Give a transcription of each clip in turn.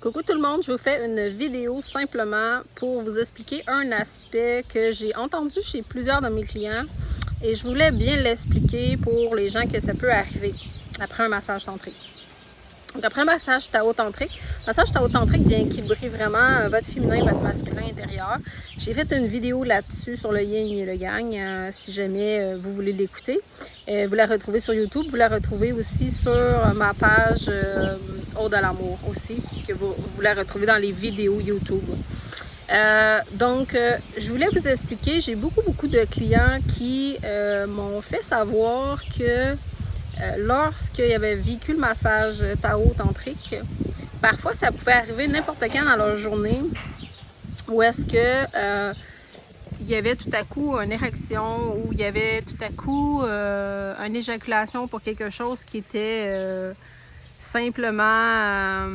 Coucou tout le monde, je vous fais une vidéo simplement pour vous expliquer un aspect que j'ai entendu chez plusieurs de mes clients et je voulais bien l'expliquer pour les gens que ça peut arriver après un massage tantrique. Donc après un massage tao-tantrique, vient équilibrer vraiment votre féminin et votre masculin intérieur. J'ai fait une vidéo là-dessus sur le yin et le yang, si jamais vous voulez l'écouter. Vous la retrouvez sur YouTube, vous la retrouvez aussi sur ma page Ode à l'amour aussi, que vous la retrouvez dans les vidéos YouTube. Je voulais vous expliquer, j'ai beaucoup de clients qui m'ont fait savoir que lorsqu'ils avaient vécu le massage tao-tantrique, parfois ça pouvait arriver n'importe quand dans leur journée où est-ce que il y avait tout à coup une érection ou il y avait tout à coup une éjaculation pour quelque chose qui était simplement,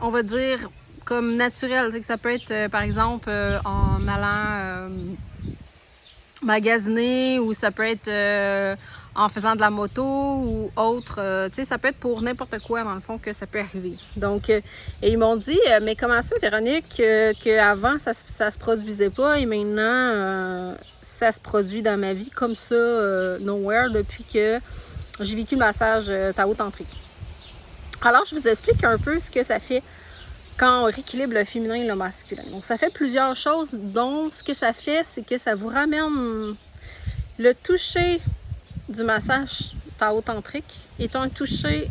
on va dire, comme naturel. Ça peut être, par exemple, en allant magasiner ou ça peut être en faisant de la moto ou autre. Ça peut être pour n'importe quoi, dans le fond, que ça peut arriver. Donc, et ils m'ont dit, mais comment ça, Véronique, qu'avant, ça se produisait pas et maintenant, ça se produit dans ma vie comme ça, nowhere, depuis que j'ai vécu le massage tao-tantrique. Alors, je vous explique un peu ce que ça fait quand on rééquilibre le féminin et le masculin. Donc, ça fait plusieurs choses, dont ce que ça fait, c'est que ça vous ramène le toucher du massage tao-tantrique est un toucher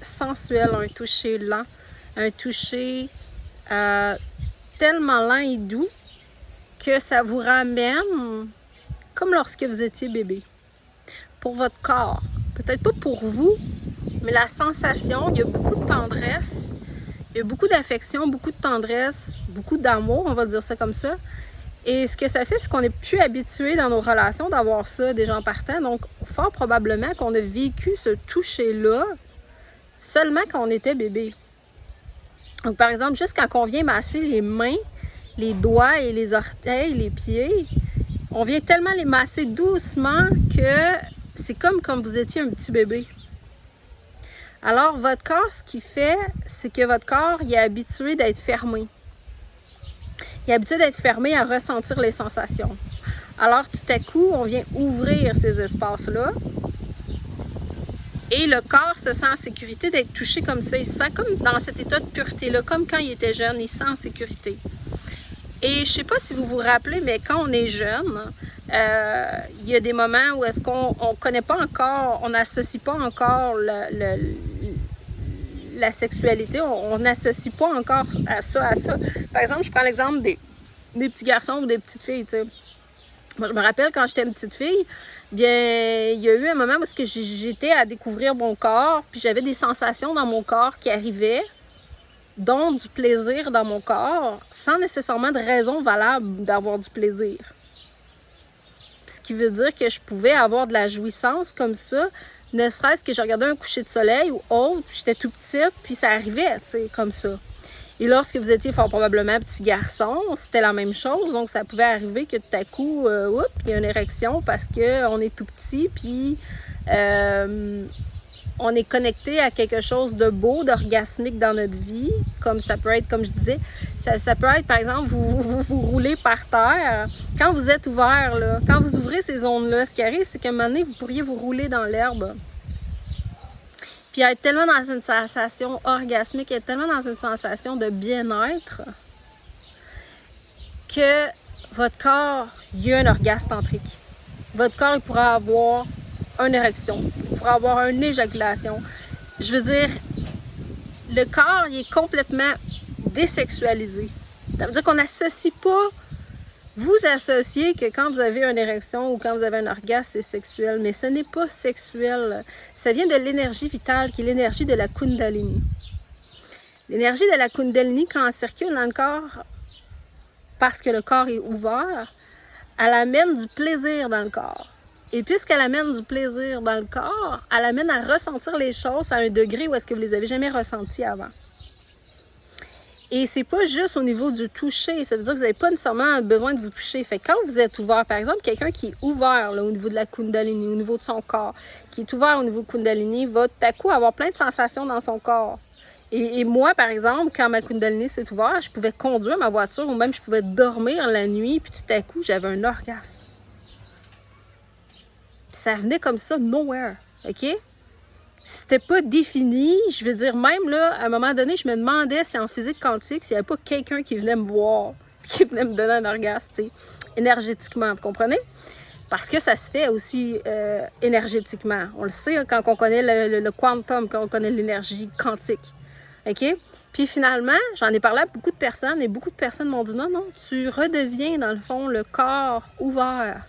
sensuel, un toucher lent, un toucher tellement lent et doux que ça vous ramène comme lorsque vous étiez bébé. Pour votre corps, peut-être pas pour vous, mais la sensation, il y a beaucoup de tendresse. Il y a beaucoup d'affection, beaucoup de tendresse, beaucoup d'amour, on va dire ça comme ça. Et ce que ça fait, c'est qu'on n'est plus habitué dans nos relations d'avoir ça déjà en partant. Donc, fort probablement qu'on a vécu ce toucher-là seulement quand on était bébé. Donc, par exemple, juste quand on vient masser les mains, les doigts et les orteils, les pieds, on vient tellement les masser doucement que c'est comme quand vous étiez un petit bébé. Alors, votre corps, ce qu'il fait, c'est que votre corps, il est habitué d'être fermé. Il est habitué d'être fermé à ressentir les sensations. Alors, tout à coup, on vient ouvrir ces espaces-là et le corps se sent en sécurité d'être touché comme ça. Il se sent comme dans cet état de pureté-là, comme quand il était jeune, il se sent en sécurité. Et je ne sais pas si vous vous rappelez, mais quand on est jeune, il y a des moments où est-ce qu'on ne connaît pas encore, on n'associe pas encore la sexualité, on n'associe pas encore à ça. Par exemple, je prends l'exemple des petits garçons ou des petites filles, tu sais. Moi, je me rappelle quand j'étais une petite fille, bien, il y a eu un moment où j'étais à découvrir mon corps, puis j'avais des sensations dans mon corps qui arrivaient, dont du plaisir dans mon corps, sans nécessairement de raison valable d'avoir du plaisir. Ce qui veut dire que je pouvais avoir de la jouissance comme ça, ne serait-ce que je regardais un coucher de soleil ou autre, puis j'étais tout petite, puis ça arrivait, tu sais, comme ça. Et lorsque vous étiez fort probablement petit garçon, c'était la même chose, donc ça pouvait arriver que tout à coup, il y a une érection parce qu'on est tout petit, puis on est connecté à quelque chose de beau, d'orgasmique dans notre vie, comme ça peut être, comme je disais, ça peut être, par exemple, vous roulez par terre. Quand vous êtes ouvert, là, quand vous ouvrez ces zones-là, ce qui arrive, c'est qu'à un moment donné, vous pourriez vous rouler dans l'herbe. Puis être tellement dans une sensation orgasmique, être tellement dans une sensation de bien-être, que votre corps, il y a un orgasme tantrique. Votre corps, il pourra avoir une érection, il pourra avoir une éjaculation. Je veux dire, le corps, il est complètement désexualisé. Ça veut dire qu'on n'associe pas, vous associez que quand vous avez une érection ou quand vous avez un orgasme, c'est sexuel, mais ce n'est pas sexuel. Ça vient de l'énergie vitale, qui est l'énergie de la Kundalini. L'énergie de la Kundalini, quand elle circule dans le corps, parce que le corps est ouvert, elle amène du plaisir dans le corps. Et puisqu'elle amène du plaisir dans le corps, elle amène à ressentir les choses à un degré où est-ce que vous les avez jamais ressenties avant. Et c'est pas juste au niveau du toucher, ça veut dire que vous n'avez pas nécessairement besoin de vous toucher. Fait que quand vous êtes ouvert, par exemple, quelqu'un qui est ouvert là, au niveau de la Kundalini, au niveau de son corps, qui est ouvert au niveau de Kundalini, va tout à coup avoir plein de sensations dans son corps. Et moi, par exemple, quand ma Kundalini s'est ouverte, je pouvais conduire ma voiture ou même je pouvais dormir la nuit, puis tout à coup, j'avais un orgasme. Puis ça venait comme ça, nowhere, OK? C'était pas défini. Je veux dire, même là, à un moment donné, je me demandais si en physique quantique, s'il n'y avait pas quelqu'un qui venait me voir, qui venait me donner un orgasme, tu sais, énergétiquement, vous comprenez? Parce que ça se fait aussi énergétiquement. On le sait hein, quand on connaît le quantum, quand on connaît l'énergie quantique. OK? Puis finalement, j'en ai parlé à beaucoup de personnes et beaucoup de personnes m'ont dit non, non, tu redeviens dans le fond le corps ouvert.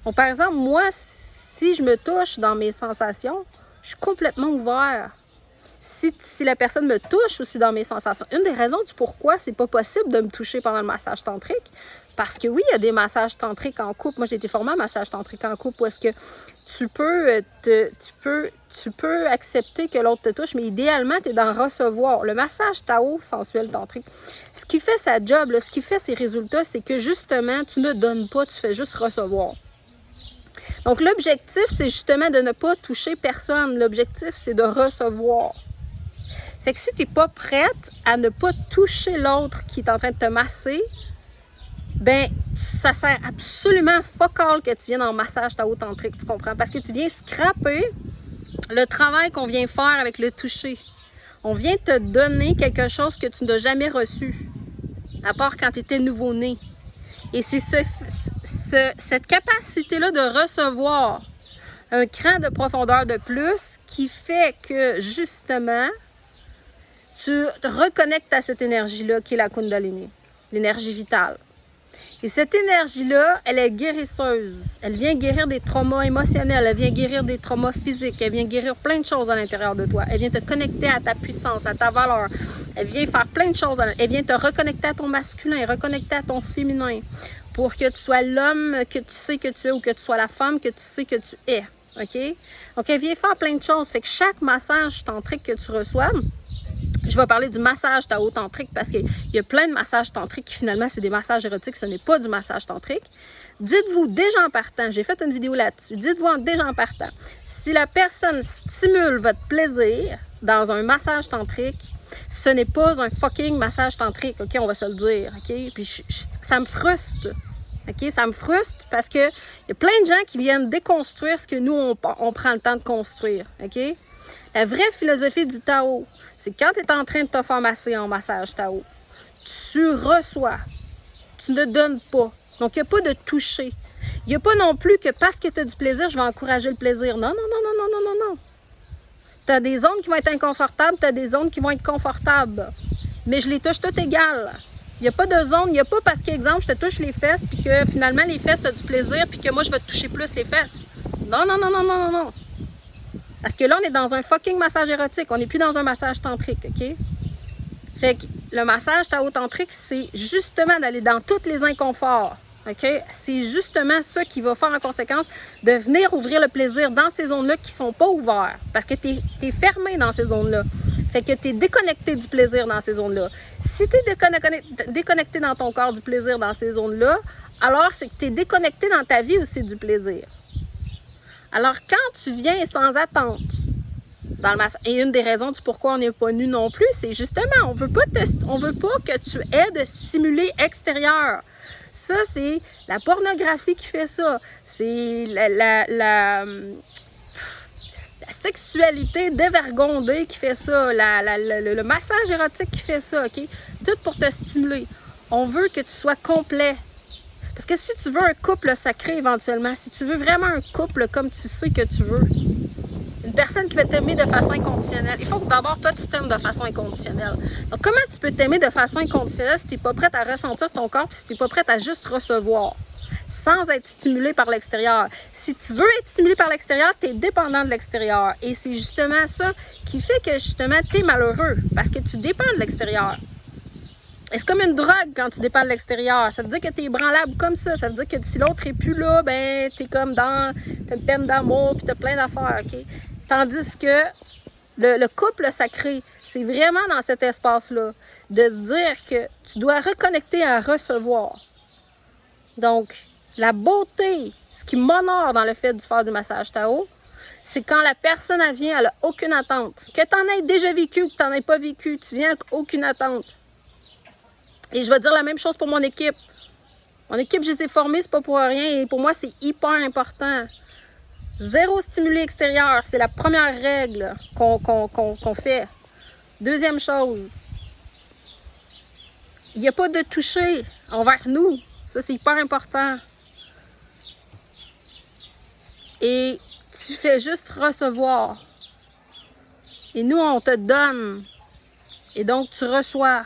Donc, par exemple, moi, si je me touche dans mes sensations, je suis complètement ouvert. Si la personne me touche aussi dans mes sensations, une des raisons du pourquoi c'est pas possible de me toucher pendant le massage tantrique, parce que oui, il y a des massages tantriques en couple. Moi, j'ai été formée en massage tantrique en couple où est-ce que tu peux accepter que l'autre te touche, mais idéalement, tu es dans recevoir. Le massage Tao sensuel tantrique, ce qui fait sa job, là, ce qui fait ses résultats, c'est que justement, tu ne donnes pas, tu fais juste recevoir. Donc, l'objectif, c'est justement de ne pas toucher personne. L'objectif, c'est de recevoir. Fait que si tu n'es pas prête à ne pas toucher l'autre qui est en train de te masser, ben ça sert absolument fuck all que tu viennes en massage Tao tantrique, tu comprends? Parce que tu viens scraper le travail qu'on vient faire avec le toucher. On vient te donner quelque chose que tu n'as jamais reçu, à part quand tu étais nouveau-né. Et c'est cette capacité-là de recevoir un cran de profondeur de plus qui fait que, justement, tu te reconnectes à cette énergie-là qui est la Kundalini, l'énergie vitale. Et cette énergie-là, elle est guérisseuse. Elle vient guérir des traumas émotionnels, elle vient guérir des traumas physiques, elle vient guérir plein de choses à l'intérieur de toi. Elle vient te connecter à ta puissance, à ta valeur. Elle vient faire plein de choses. Elle vient te reconnecter à ton masculin, reconnecter à ton féminin pour que tu sois l'homme que tu sais que tu es ou que tu sois la femme que tu sais que tu es. OK? Donc, elle vient faire plein de choses. Fait que chaque massage tantrique que tu reçois, je vais parler du massage Tao tantrique parce qu'il y a plein de massages tantriques qui finalement c'est des massages érotiques, ce n'est pas du massage tantrique. Dites-vous déjà en partant, j'ai fait une vidéo là-dessus, dites-vous déjà en partant, si la personne stimule votre plaisir dans un massage tantrique, ce n'est pas un fucking massage tantrique, OK, on va se le dire, OK? Puis ça me frustre, OK? Ça me frustre parce qu'il y a plein de gens qui viennent déconstruire ce que nous, on prend le temps de construire, OK? La vraie philosophie du Tao, c'est quand tu es en train de te faire masser en massage Tao, tu reçois, tu ne donnes pas. Donc, il n'y a pas de toucher. Il n'y a pas non plus que parce que tu as du plaisir, je vais encourager le plaisir. Non, non, non, non, non, non, non, non. Tu as des zones qui vont être inconfortables, tu as des zones qui vont être confortables. Mais je les touche toutes égales. Il n'y a pas de zone, il n'y a pas parce qu'exemple, je te touche les fesses, puis que finalement, les fesses, tu as du plaisir, puis que moi, je vais te toucher plus les fesses. Non, non, non, non, non, non, non. Parce que là, on est dans un fucking massage érotique. On n'est plus dans un massage tantrique, OK? Fait que le massage Tao tantrique, c'est justement d'aller dans tous les inconforts, OK? C'est justement ça qui va faire en conséquence de venir ouvrir le plaisir dans ces zones-là qui ne sont pas ouvertes. Parce que tu es fermé dans ces zones-là. Fait que tu es déconnecté du plaisir dans ces zones-là. Si tu es déconnecté dans ton corps du plaisir dans ces zones-là, alors c'est que tu es déconnecté dans ta vie aussi du plaisir. Alors, quand tu viens sans attente, dans le et une des raisons du pourquoi on n'est pas nu non plus, c'est justement, on veut pas que tu aies de stimuli extérieurs. Ça, c'est la pornographie qui fait ça. C'est la sexualité dévergondée qui fait ça. Le massage érotique qui fait ça, OK? Tout pour te stimuler. On veut que tu sois complet. Parce que si tu veux un couple sacré éventuellement, si tu veux vraiment un couple comme tu sais que tu veux, une personne qui va t'aimer de façon inconditionnelle, il faut que d'abord, toi, tu t'aimes de façon inconditionnelle. Donc, comment tu peux t'aimer de façon inconditionnelle si tu n'es pas prête à ressentir ton corps et si tu n'es pas prête à juste recevoir, sans être stimulé par l'extérieur? Si tu veux être stimulé par l'extérieur, tu es dépendant de l'extérieur. Et c'est justement ça qui fait que, justement, tu es malheureux parce que tu dépends de l'extérieur. Et c'est comme une drogue quand tu dépends de l'extérieur. Ça veut dire que tu es branlable comme ça. Ça veut dire que si l'autre n'est plus là, ben tu es comme t'as une peine d'amour puis tu as plein d'affaires, OK? Tandis que le couple sacré, c'est vraiment dans cet espace-là de se dire que tu dois reconnecter à recevoir. Donc, la beauté, ce qui m'honore dans le fait de faire du massage Tao, C'est quand la personne, elle vient, elle n'a aucune attente. Que tu en aies déjà vécu ou que tu n'en aies pas vécu, tu viens avec aucune attente. Et je vais dire la même chose pour mon équipe. Mon équipe, je les ai formés, c'est pas pour rien. Et pour moi, c'est hyper important. Zéro stimuli extérieur, c'est la première règle qu'on fait. Deuxième chose, il n'y a pas de toucher envers nous. Ça, c'est hyper important. Et tu fais juste recevoir. Et nous, on te donne. Et donc, tu reçois.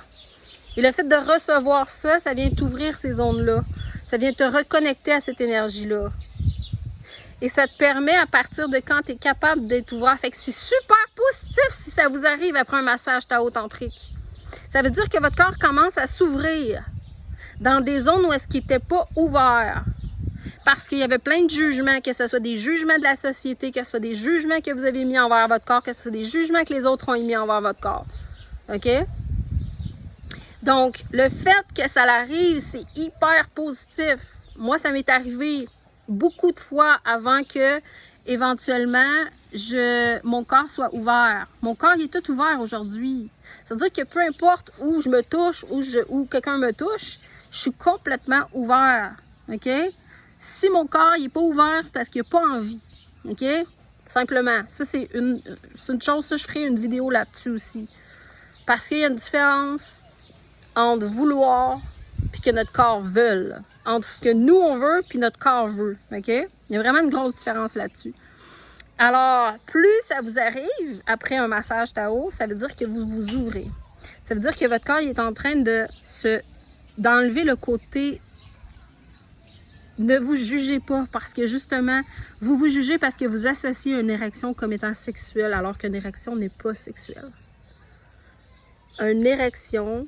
Et le fait de recevoir ça, ça vient t'ouvrir ces zones-là. Ça vient te reconnecter à cette énergie-là. Et ça te permet, à partir de quand tu es capable d'être ouvert. Fait que c'est super positif si ça vous arrive après un massage tao-tantrique. Ça veut dire que votre corps commence à s'ouvrir dans des zones où est-ce qu'il n'était pas ouvert. Parce qu'il y avait plein de jugements, que ce soit des jugements de la société, que ce soit des jugements que vous avez mis envers votre corps, que ce soit des jugements que les autres ont émis envers votre corps. OK? Donc, le fait que ça l'arrive, c'est hyper positif. Moi, ça m'est arrivé beaucoup de fois avant que, éventuellement, mon corps soit ouvert. Mon corps, il est tout ouvert aujourd'hui. C'est-à-dire que peu importe où je me touche, où quelqu'un me touche, je suis complètement ouvert. OK? Si mon corps n'est pas ouvert, c'est parce qu'il n'a pas envie. OK? Simplement. Ça, c'est une chose, ça, je ferai une vidéo là-dessus aussi. Parce qu'il y a une différence entre vouloir et que notre corps veut. Entre ce que nous, on veut et notre corps veut. OK? Il y a vraiment une grosse différence là-dessus. Alors, plus ça vous arrive après un massage Tao, ça veut dire que vous vous ouvrez. Ça veut dire que votre corps il est en train d'enlever le côté ne vous jugez pas parce que justement, vous vous jugez parce que vous associez une érection comme étant sexuelle alors qu'une érection n'est pas sexuelle. Une érection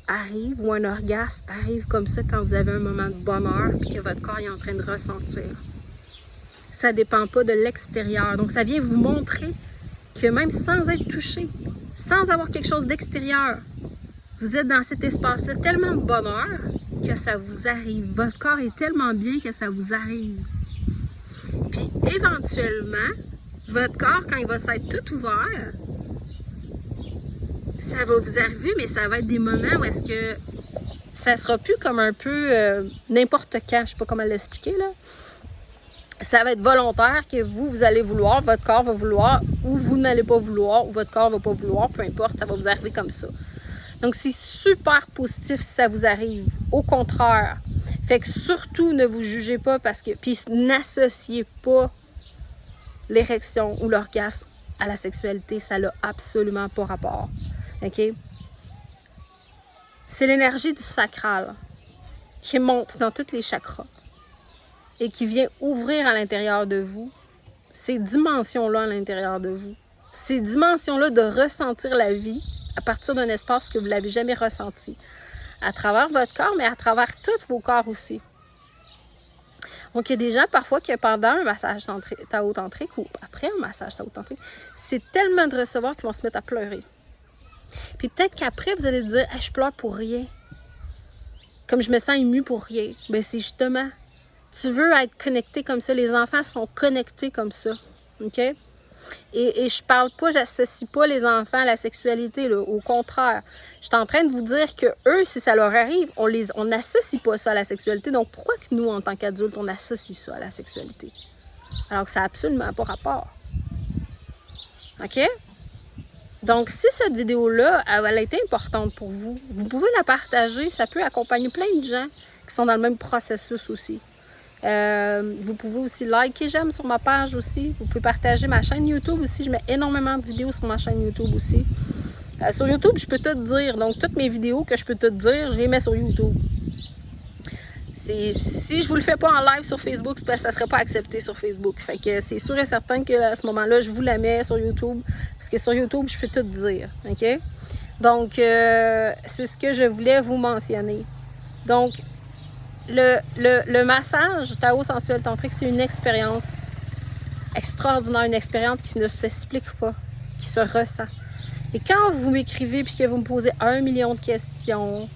arrive ou un orgasme arrive comme ça quand vous avez un moment de bonheur et que votre corps est en train de ressentir. Ça ne dépend pas de l'extérieur. Donc, ça vient vous montrer que même sans être touché, sans avoir quelque chose d'extérieur, vous êtes dans cet espace-là tellement de bonheur que ça vous arrive. Votre corps est tellement bien que ça vous arrive. Puis, éventuellement, votre corps, quand il va s'être tout ouvert, ça va vous arriver, mais ça va être des moments où est-ce que ça sera plus comme un peu n'importe quand. Je ne sais pas comment l'expliquer, là. Ça va être volontaire que vous allez vouloir, votre corps va vouloir, ou vous n'allez pas vouloir, ou votre corps va pas vouloir, peu importe, ça va vous arriver comme ça. Donc, c'est super positif si ça vous arrive. Au contraire. Fait que surtout, ne vous jugez pas parce que... Puis, n'associez pas l'érection ou l'orgasme à la sexualité. Ça n'a absolument pas rapport. OK? C'est l'énergie du sacral qui monte dans tous les chakras et qui vient ouvrir à l'intérieur de vous ces dimensions-là à l'intérieur de vous. Ces dimensions-là de ressentir la vie à partir d'un espace que vous ne l'avez jamais ressenti. À travers votre corps, mais à travers tous vos corps aussi. Donc, il y a des gens parfois que pendant un massage tao-tantrique ou après un massage tao-tantrique, c'est tellement de recevoir qu'ils vont se mettre à pleurer. Puis peut-être qu'après, vous allez dire hey, « je pleure pour rien. Comme je me sens émue pour rien. » Bien, c'est justement, tu veux être connecté comme ça. Les enfants sont connectés comme ça. OK? Et je parle pas, j'associe pas les enfants à la sexualité, là, au contraire. Je suis en train de vous dire que eux, si ça leur arrive, on n'associe pas ça à la sexualité. Donc, pourquoi que nous, en tant qu'adultes, on associe ça à la sexualité? Alors que ça n'a absolument pas rapport. OK? Donc, si cette vidéo-là, elle a été importante pour vous, vous pouvez la partager. Ça peut accompagner plein de gens qui sont dans le même processus aussi. Vous pouvez aussi liker, j'aime sur ma page aussi. Vous pouvez partager ma chaîne YouTube aussi. Je mets énormément de vidéos sur ma chaîne YouTube aussi. Sur YouTube, je peux tout dire. Donc, toutes mes vidéos que je peux tout dire, je les mets sur YouTube. Si je vous le fais pas en live sur Facebook, c'est parce que ça ne serait pas accepté sur Facebook. Fait que c'est sûr et certain qu'à ce moment-là, je vous la mets sur YouTube. Parce que sur YouTube, je peux tout dire. OK? Donc, c'est ce que je voulais vous mentionner. Donc, le massage Tao sensuel tantrique, c'est une expérience extraordinaire, une expérience qui ne s'explique pas, qui se ressent. Et quand vous m'écrivez puis que vous me posez 1 million de questions,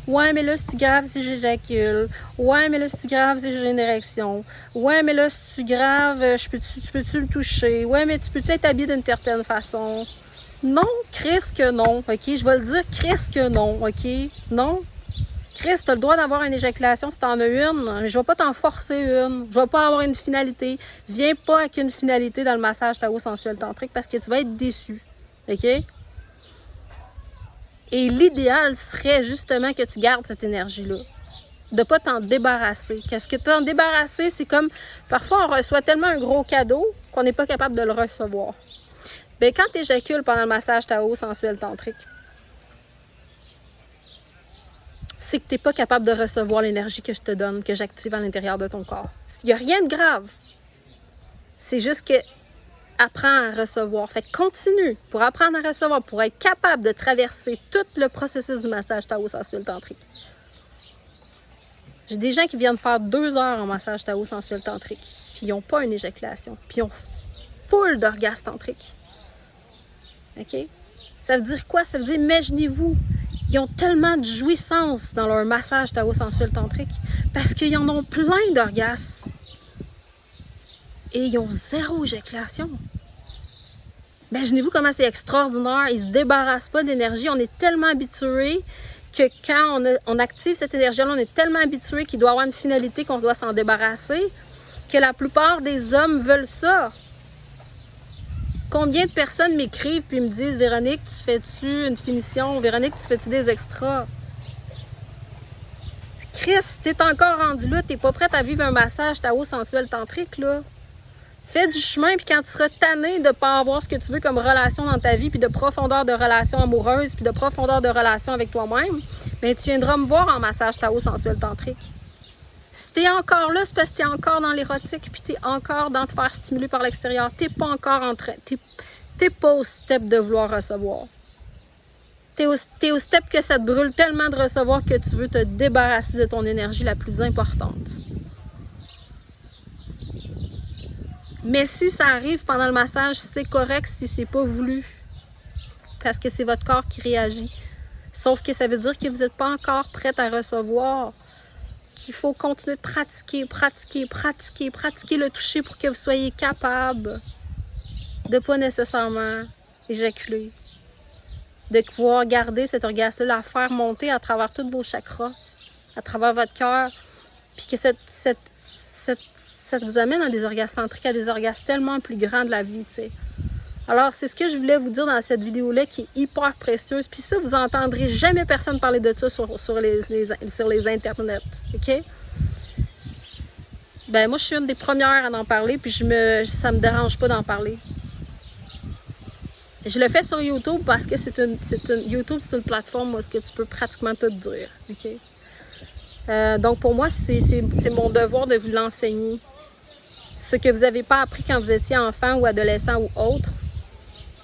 Ouais, mais là, c'est grave si j'éjacule. Ouais, mais là, c'est grave si j'ai une érection. Ouais, mais là, c'est grave, tu peux-tu me toucher? Ouais, mais tu peux-tu être habillé d'une certaine façon? Non, Chris que non, OK? Je vais le dire, Chris que non, OK? Non. Chris, t'as le droit d'avoir une éjaculation si t'en as une, mais je vais pas t'en forcer une. Je vais pas avoir une finalité. Viens pas avec une finalité dans le massage Tao sensuel tantrique parce que tu vas être déçu. OK? Et l'idéal serait justement que tu gardes cette énergie-là. De pas t'en débarrasser. Qu'est-ce que t'en débarrasser, c'est comme... Parfois, on reçoit tellement un gros cadeau qu'on n'est pas capable de le recevoir. Bien, quand tu éjacules pendant le massage Tao sensuel tantrique, c'est que tu n'es pas capable de recevoir l'énergie que je te donne, que j'active à l'intérieur de ton corps. Il n'y a rien de grave. C'est juste que apprends à recevoir. Fait que continue pour apprendre à recevoir, pour être capable de traverser tout le processus du massage Tao sensuel tantrique. J'ai des gens qui viennent faire 2 heures en massage Tao sensuel tantrique, puis ils n'ont pas une éjaculation, puis ils ont full d'orgasme tantrique. OK? Ça veut dire quoi? Ça veut dire, imaginez-vous, ils ont tellement de jouissance dans leur massage Tao sensuel tantrique parce qu'ils en ont plein d'orgasmes. Et ils ont 0 éjaculation. Imaginez-vous comment c'est extraordinaire. Ils ne se débarrassent pas d'énergie. On est tellement habitués que quand on active cette énergie-là, on est tellement habitués qu'il doit avoir une finalité qu'on doit s'en débarrasser que la plupart des hommes veulent ça. Combien de personnes m'écrivent puis me disent « Véronique, tu fais-tu une finition? Véronique, tu fais-tu des extras? » Chris, si t'es encore rendu là, t'es pas prête à vivre un massage Tao sensuel tantrique, là. Fais du chemin, puis quand tu seras tanné de ne pas avoir ce que tu veux comme relation dans ta vie, puis de profondeur de relation amoureuse, puis de profondeur de relation avec toi-même, bien, tu viendras me voir en massage Tao sensuel tantrique. Si t'es encore là, c'est parce que t'es encore dans l'érotique, puis t'es encore dans te faire stimuler par l'extérieur. T'es pas encore en train... T'es pas au step de vouloir recevoir. T'es au step que ça te brûle tellement de recevoir que tu veux te débarrasser de ton énergie la plus importante. Mais si ça arrive pendant le massage, c'est correct si c'est pas voulu. Parce que c'est votre corps qui réagit. Sauf que ça veut dire que vous n'êtes pas encore prête à recevoir. Qu'il faut continuer de pratiquer le toucher pour que vous soyez capable de pas nécessairement éjaculer. De pouvoir garder cet orgasme-là, la faire monter à travers tous vos chakras, à travers votre cœur. Puis que ça vous amène à des orgasmes tantriques, à des orgasmes tellement plus grands de la vie, tu sais. Alors, c'est ce que je voulais vous dire dans cette vidéo-là qui est hyper précieuse. Puis ça, vous n'entendrez jamais personne parler de ça sur les internets, OK? Ben moi, je suis une des premières à en parler, puis ça me dérange pas d'en parler. Je le fais sur YouTube parce que YouTube, c'est une plateforme où est-ce que tu peux pratiquement tout dire, OK? Donc, pour moi, c'est mon devoir de vous l'enseigner. Ce que vous n'avez pas appris quand vous étiez enfant ou adolescent ou autre,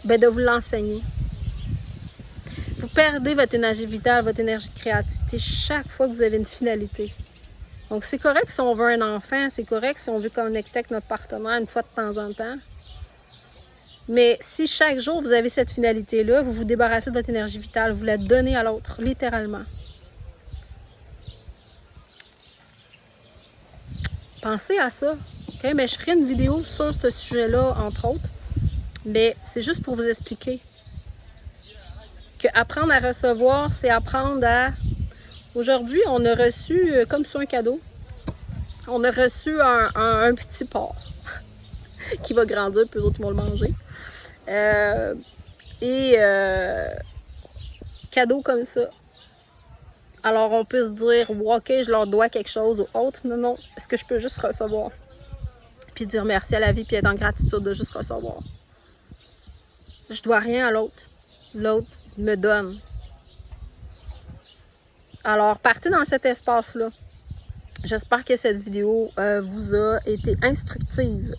ben de vous l'enseigner. Vous perdez votre énergie vitale, votre énergie de créativité chaque fois que vous avez une finalité. Donc, c'est correct si on veut un enfant, c'est correct si on veut connecter avec notre partenaire une fois de temps en temps. Mais si chaque jour vous avez cette finalité-là, vous vous débarrassez de votre énergie vitale, vous la donnez à l'autre, littéralement. Pensez à ça. Okay? Mais je ferai une vidéo sur ce sujet-là, entre autres. Mais c'est juste pour vous expliquer que apprendre à recevoir, c'est apprendre à... Aujourd'hui, on a reçu, comme sur un cadeau, on a reçu un petit porc qui va grandir, puis eux autres, ils vont le manger. Cadeau comme ça. Alors, on peut se dire, OK, je leur dois quelque chose ou autre. Non, non. Est-ce que je peux juste recevoir? Puis dire merci à la vie, puis être en gratitude de juste recevoir. Je dois rien à l'autre. L'autre me donne. Alors, partez dans cet espace-là. J'espère que cette vidéo vous a été instructive.